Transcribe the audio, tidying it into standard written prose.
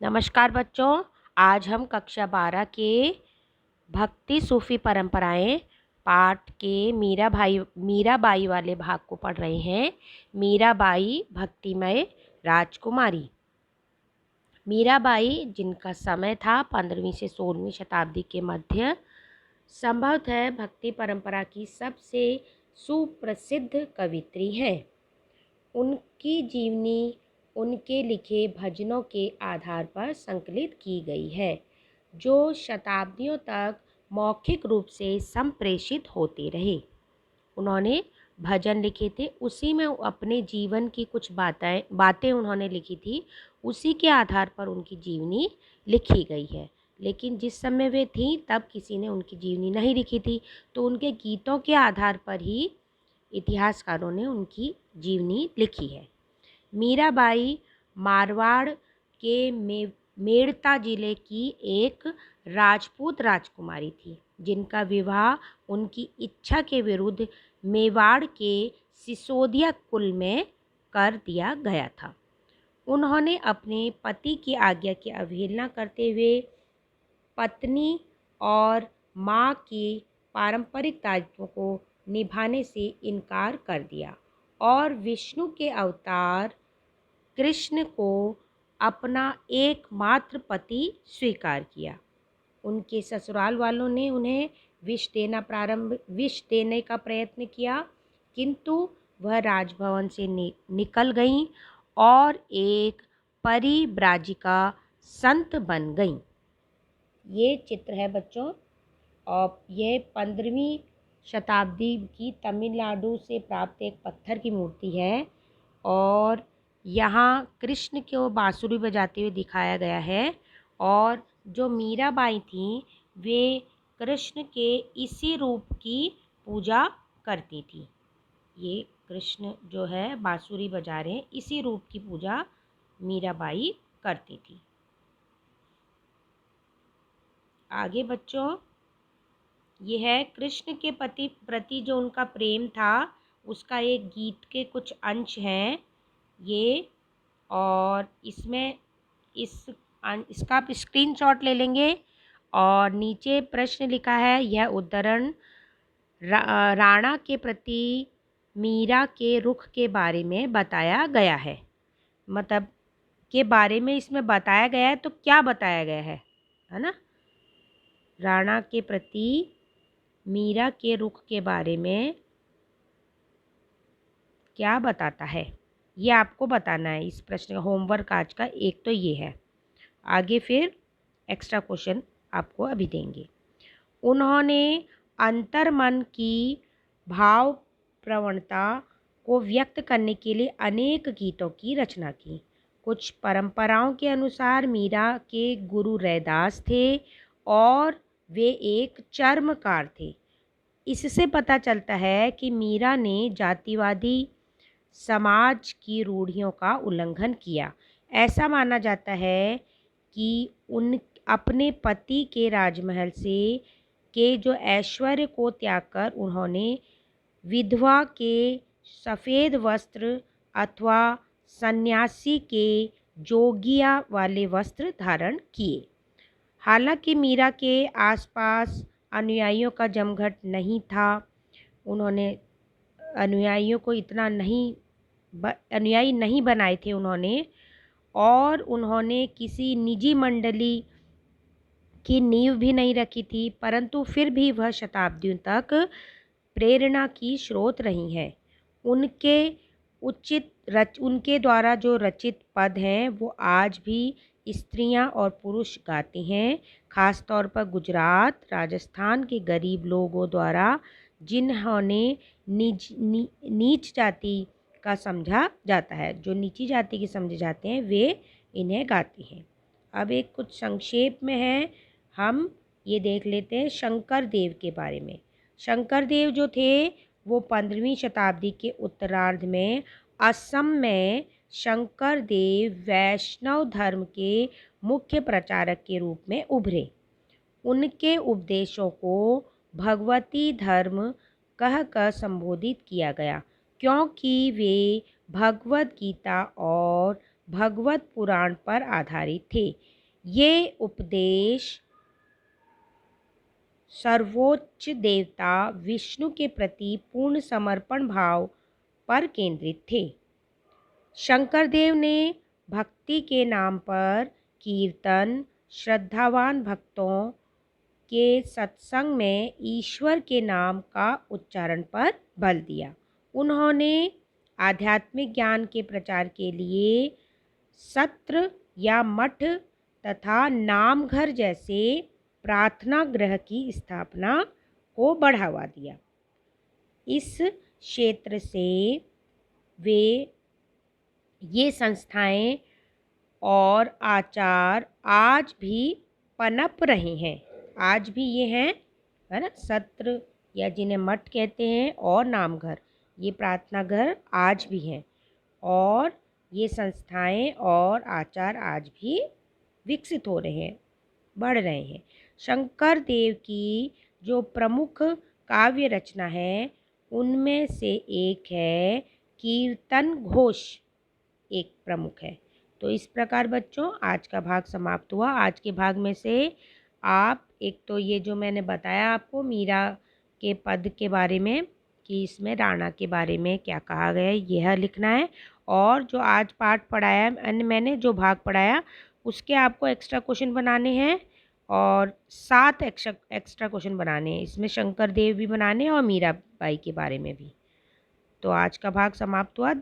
नमस्कार बच्चों। आज हम कक्षा 12 के भक्ति सूफी परंपराएं पाठ के मीराबाई वाले भाग को पढ़ रहे हैं। मीराबाई भक्तिमय राजकुमारी। मीराबाई, जिनका समय था 15वीं से 16वीं शताब्दी के मध्य, संभवतः भक्ति परंपरा की सबसे सुप्रसिद्ध कवित्री हैं। उनकी जीवनी उनके लिखे भजनों के आधार पर संकलित की गई है, जो शताब्दियों तक मौखिक रूप से संप्रेषित होते रहे। उन्होंने भजन लिखे थे, उसी में अपने जीवन की कुछ बातें उन्होंने लिखी थी, उसी के आधार पर उनकी जीवनी लिखी गई है। लेकिन जिस समय वे थीं तब किसी ने उनकी जीवनी नहीं लिखी थी, तो उनके गीतों के आधार पर ही इतिहासकारों ने उनकी जीवनी लिखी है। मीराबाई मारवाड़ के मेड़ता जिले की एक राजपूत राजकुमारी थी, जिनका विवाह उनकी इच्छा के विरुद्ध मेवाड़ के सिसोदिया कुल में कर दिया गया था। उन्होंने अपने पति की आज्ञा की अवहेलना करते हुए पत्नी और माँ के पारंपरिक दायित्वों को निभाने से इनकार कर दिया और विष्णु के अवतार कृष्ण को अपना एकमात्र पति स्वीकार किया। उनके ससुराल वालों ने उन्हें विष देने का प्रयत्न किया, किंतु वह राजभवन से निकल गईं और एक परिव्राजिका संत बन गईं। ये चित्र है बच्चों, और यह 15वीं शताब्दी की तमिलनाडु से प्राप्त एक पत्थर की मूर्ति है, और यहाँ कृष्ण को बांसुरी बजाते हुए दिखाया गया है। और जो मीराबाई थीं, वे कृष्ण के इसी रूप की पूजा करती थी। ये कृष्ण जो है बांसुरी बजा रहे हैं, इसी रूप की पूजा मीराबाई करती थी। आगे बच्चों, ये है कृष्ण के प्रति जो उनका प्रेम था, उसका एक गीत के कुछ अंश हैं ये, और इसमें इसका आप स्क्रीनशॉट ले लेंगे। और नीचे प्रश्न लिखा है, यह उद्धरण राणा के प्रति मीरा के रुख के बारे में बताया गया है। मतलब के बारे में इसमें बताया गया है, तो क्या बताया गया है ना? राणा के प्रति मीरा के रुख के बारे में क्या बताता है, ये आपको बताना है। इस प्रश्न का होमवर्क आज का एक तो ये है। आगे फिर एक्स्ट्रा क्वेश्चन आपको अभी देंगे। उन्होंने अंतर्मन की भाव प्रवणता को व्यक्त करने के लिए अनेक गीतों की रचना की। कुछ परंपराओं के अनुसार मीरा के गुरु रैदास थे और वे एक चर्मकार थे। इससे पता चलता है कि मीरा ने जातिवादी समाज की रूढ़ियों का उल्लंघन किया। ऐसा माना जाता है कि उन अपने पति के राजमहल से के जो ऐश्वर्य को त्याग कर उन्होंने विधवा के सफ़ेद वस्त्र अथवा सन्यासी के जोगिया वाले वस्त्र धारण किए। हालांकि मीरा के आसपास अनुयायियों का जमघट नहीं था। उन्होंने अनुयायियों को अनुयायी नहीं बनाए थे उन्होंने, और उन्होंने किसी निजी मंडली की नींव भी नहीं रखी थी, परंतु फिर भी वह शताब्दियों तक प्रेरणा की स्रोत रही हैं। उनके द्वारा जो रचित पद हैं वो आज भी स्त्रियां और पुरुष गाते हैं, खास तौर पर गुजरात राजस्थान के गरीब लोगों द्वारा, जिन्होंने नीच जाति का समझा जाता है, जो नीची जाति के समझे जाते हैं, वे इन्हें गाते हैं। अब एक कुछ संक्षेप में है, हम ये देख लेते हैं शंकर देव के बारे में। शंकर देव जो थे वो 15वीं शताब्दी के उत्तरार्ध में असम में शंकर देव वैष्णव धर्म के मुख्य प्रचारक के रूप में उभरे। उनके उपदेशों को भगवती धर्म कहकर संबोधित किया गया, क्योंकि वे भगवद गीता और भगवत पुराण पर आधारित थे। ये उपदेश सर्वोच्च देवता विष्णु के प्रति पूर्ण समर्पण भाव पर केंद्रित थे। शंकरदेव ने भक्ति के नाम पर कीर्तन, श्रद्धावान भक्तों के सत्संग में ईश्वर के नाम का उच्चारण पर बल दिया। उन्होंने आध्यात्मिक ज्ञान के प्रचार के लिए सत्र या मठ तथा नामघर जैसे प्रार्थना गृह की स्थापना को बढ़ावा दिया। इस क्षेत्र से ये संस्थाएं और आचार आज भी पनप रहे हैं। आज भी ये हैं, है ना, सत्र या जिन्हें मठ कहते हैं और नामघर, ये प्रार्थना घर आज भी हैं और ये संस्थाएं और आचार आज भी विकसित हो रहे हैं, बढ़ रहे हैं। शंकर देव की जो प्रमुख काव्य रचना है उनमें से एक है कीर्तन घोष, एक प्रमुख है। तो इस प्रकार बच्चों आज का भाग समाप्त हुआ। आज के भाग में से आप एक तो ये जो मैंने बताया आपको मीरा के पद के बारे में कि इसमें राणा के बारे में क्या कहा गया है यह लिखना है, और जो आज पाठ पढ़ाया मैंने जो भाग पढ़ाया उसके आपको एक्स्ट्रा क्वेश्चन बनाने हैं और 7 एक्स्ट्रा क्वेश्चन बनाने हैं। इसमें शंकर देव भी बनाने हैं और मीराबाई के बारे में भी। तो आज का भाग समाप्त हुआ।